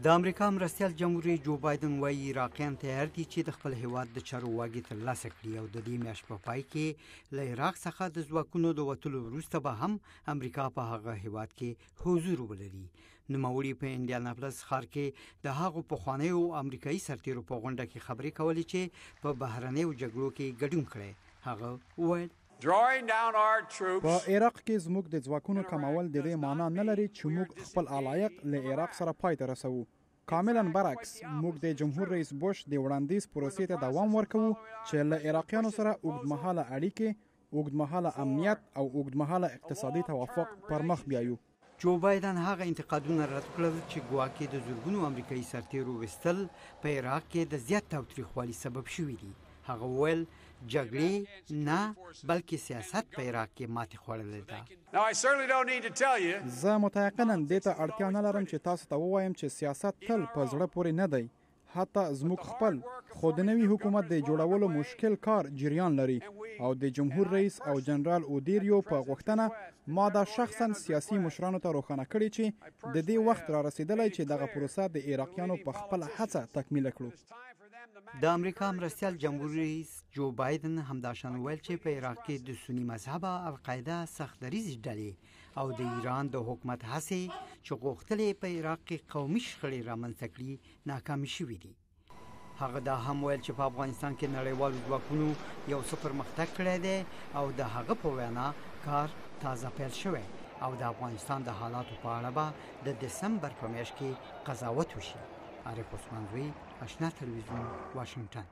د امریکا مرستیال جمهور جو بایدن وایي عراقیان تیار دي چې د خپل هیواد د چارو واګې ترلاسه کړي او د دې میاشتې په پای کې له عراق څخه د ځواکونو د وتلو وروسته به هم امریکا په هغه هیواد کې حضور ولري. نوموړي په انډیاناپولس ښار کې د هغو پخوانیو امریکایي سرتیرو په غونډه کې خبرې کولې چې په بهرنیو جګړو کې ګډون کړی. هغه وویل په عراق کې زموږ د ځواکونو کمول د دې معنا نه لري چې موږ خپل علایق له عراق سره پای ته رسوو. کاملا برعکس، موږ د جمهور رئیس بوش د وړاندیز پروسې ته دوام ورکوو چې له عراقیانو سره اوږدمهاله اړیکې، اوږدمهاله امنیت او اوږدمهاله اقتصادي توافق پر مخ بیایو. جو بایدن هغه انتقادونه رد کړل چې ګواکې د زرګونو امریکایي سرتیرو وستل په عراق کې د زیات تاوتریخوالي سبب شوي دي. هغه وویل جګړې نه بلکې سیاست په عراق کې ماتې خوړلې ده. زه متيقنا دې ته اړتیا نه لرم چې تاسو ته ووایم چې سیاست تل په زړه پورې نه دی. حتی زموږ خپل خو د نوي حکومت د جوړولو مشکل کار جریان لري او د جمهور رئیس او جنرال اودیریو په غوښتنه ما دا شخصا سیاسي مشرانو ته روښانه کړي چې د دې وخت را رسیدلی چې دغه پروسه د عراقیانو په خپل هڅه تکمیل کړو. د امریکا مرستیال جمهور رئیس جو بایدن همداشان ویل چې په عراق کې د سنی مذهبه القاعده سخت دریځ ډلې او د ایران د حکومت هڅې چې غوښتلې په عراق کې قومي شخړې رامنځته کړي ناکامې شوې دي. هغه دا هم ویل چې په افغانستان کې نړیوالو ځواکونو یو څه پرمختګ کړی دی او د هغه په وینا کار تازه پیل شوی او د افغانستان د حالاتو په اړه به د دسمبر په میاشت کې قضاوت وشي. عارف عثمان زوی، آشنا تلویزیون، واشنگتن.